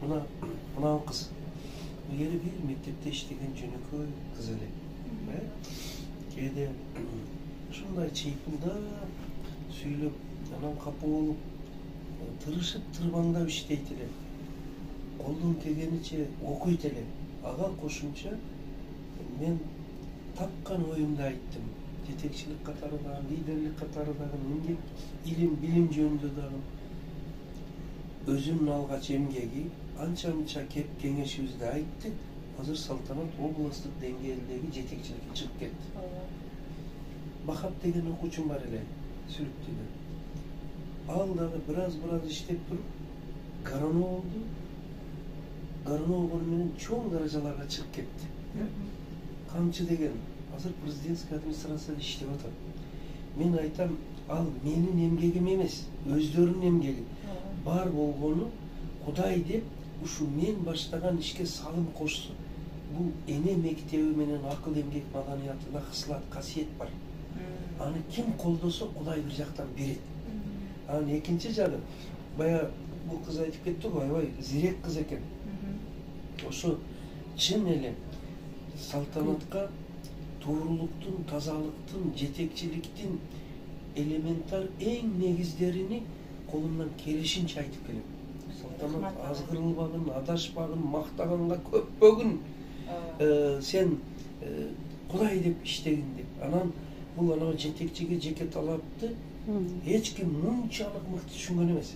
Mına kız. Bu yeri bir mektepte işlеген jönөкөй kız ele. Kede şunday çeypilda süylöp, anam kapı olup, tırışıp tırбаңдап иштейт эле. Колдон келгениче окуйт эле. Ага кошумча мен тапкан оюмду айттым. Жетекчилик катары дагы, лидерлик катары дагы, эмгек, илим, билим жөнүндө дагы өзүнүн алгач эмгеги анча-мынча кеп кеңешибизди айттык. Азыр Салтанат областтык деңгээлдеги жетекчиликке чыгып кетти. Бахап деген окуучум бар эле, Сүлүктүдө. Ал дагы бираз иштеп туруп, гарано болду. Гарано болгону менен чоң даражаларга чыгып кетти. Камчы деген азыр президентский администрацияда иштеп атат. Мен айтам, ал менин эмгегим эмес, өздөрүнүн эмгеги. Бар болгону Кудай деп ушу мен баштаган ишке салым кошсун. Бул эне мектеби менен акыл эмгек маданиятында хыслат, касиет бар. Аны ким колдосо Кудай бир жактан берет. Анын экинчи жагы, бая бул кыз айтып кетти го, аябай зирек кыз экен. Ошо чын эле Салтанатка туурулуктун, тазалыктын, жетекчиликтин элементар эң негиздерини колумдан келишинче айтып келем. Салтанат азгырылбагын, адашпагын, мактаганга көппөгүн. Сен Кудай деп иштегин деп. Анан бул анау жетекчиге жеке талапты эч ким мынчалык мыкты түшүнгөн эмес.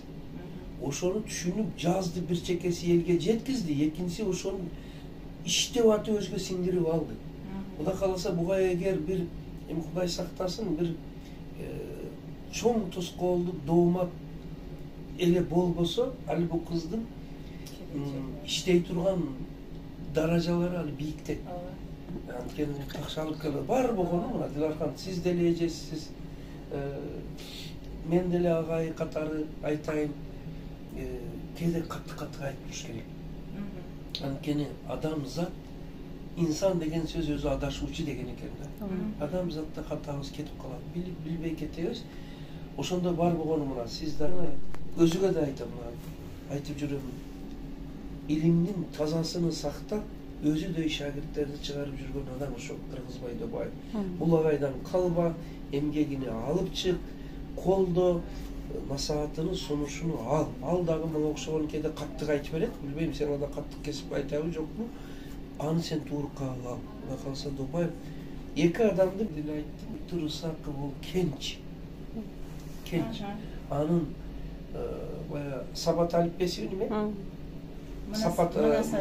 Ошону түшүнүп жазды, бир чекеси элге жеткизди, экинчиси ошону иштеп атып өзгө сиңдирип алды. Кудай кааласа буга эгер бир Кудай сактасын, бир чоң тоскоолдук доомат эле болбосо, али бул кыздын иштей турган даражалары али бийиктет. Анткени такшалык бар болгону мына Дилархан, сиз деле эжесиз, мен деле агай катары айтайын, кээде катты айтып туруш керек. Анткени адамзат, инсан деген сөз өзү адашуучу деген экен да. Адамзатта катабыз кетип калат, билбей кетебиз. Ошондо бар болгону мына сиз дагы өзүгө да айтам, айтып жүрөм. Илимдин тазасын сактап, өзүдөй шагирттерди чыгарып жүргөн адам ошо Кыргызбай Добаев. Бул агайдан калба, эмгегини алып чык, колдо, насаатыны, сунушуну ал. Ал дагы мага окшогон кээде каттык айтып берет. Билбейм, сен ада каттык кесип айтабы жокпу? Аны сен туурукка ал. Кудай кааласа Добаев эки адамды деле айттым. Турусаков бул кенч. Анын бая сапат алипеси неме? Сапат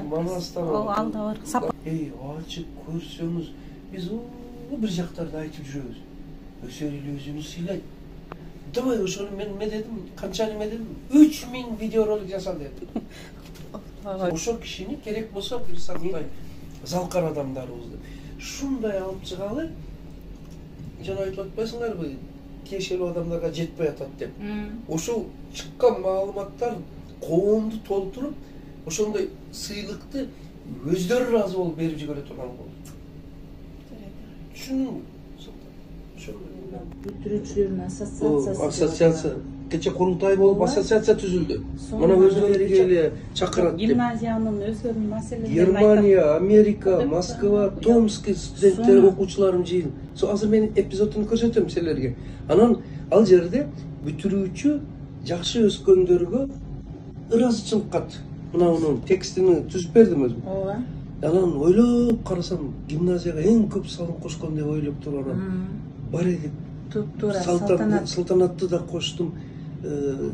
Манастан. Ал да бар. Сапат. Ачып көрсөңүз, биз бир жактарда айтып жүрөбүз. Өсөр эле өзүнү сыйлайт. Давай ошону мен дедим, канчаны мен дедим, 3000 видеоролик жаса дедим. Ошо кишини керек болсо бир сактай залкар адамдарыбызды шундай алып чыгалы. Жана айтып атпайсыңарбы? Тиешелүү адамдарга жетпей атат деп. Ошол чыккан маалыматтар коомду толтуруп, ошондой сыйлыкты өздөрү ыраазы болуп берип жибере турган болду. Түшүндүңбү? Бүтүрүүчүлөрдүн ассоциация. Кече курултай болуп ассоциация түзүлдү. Мына өздөрүгө эле чакырат деп. Гимназиянын өздөрүнүн маселелерин Германия, Америка, Москва, Томский студенттер, окуучуларым жыйын. Азыр мен эпизодун көрсөтөм силерге. Анан ал жерде бүтүрүүчү жакшы өскөндөргө ыраазычылык кат. Мына унун текстини түзүп бердим өзүм. Ооба. Анан ойлоп карасам, гимназияга эң көп салым кошкон деп ойлоп турган. Бар элек. Салтанатты да коштум.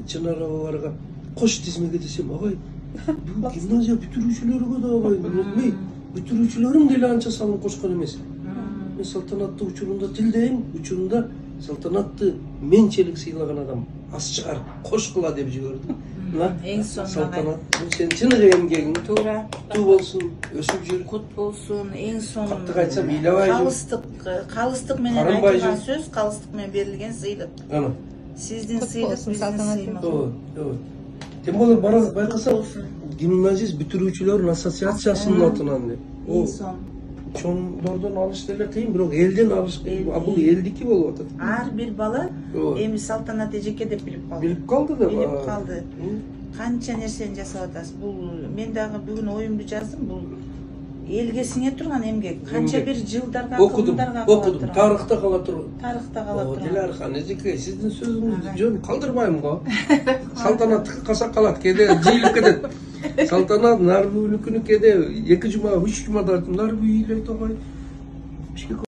Чынар абаларга кош тизмеге десем, агай, бул гимназия бүтүрүүчүлөргө да агай, билбей, бүтүрүүчүлөрүм деле анча салым кошкон эмес. Мен Салтанатты учурунда тилдейм, учурунда Салтанатты менчелик сыйлаган адам аз чыгар, кош кыла деп жибердим. Эң соңуна Салтанат, сен чыныгы эмгегиң туура туу болсун, өсүп жүр. Кут болсун, эң соңу. Каттык айтсам, ыйлабай жүр. Калыстык менен айтылган сөз, калыстык менен берилген сыйлык. Ана. Сиздин сыйлык, биздин сыймак. Ооба. Тем более байкаса гимназист бүтүрүүчүлөрдүн ассоциациясынын атынан деп. Эң соң. Чоңдордон алыш деле кыйын, бирок элден алыш, бул элдики болуп атат. Ар бир бала эми Салтанат эжеке деп билип калды. Билип калды да. Билип калды. канча нерсени жасап атасыз. Бул мен дагы бүгүн оюмду жаздым. Бул элге сиңе турган эмгек. Канча бир жылдарга, кылымдарга кала Окудум. турган. Тарыхта кала турган. Тарыхта кала турган. Дилархан эжеке, сиздин сөзүңүздү жөн калтырбайм го. Салтанаттыкы касак калат, кээде жыйылып кетет. Салтанат Нарбүнүкүнү кээде 2 жума, 3 жумада Нарбүй эле тогой.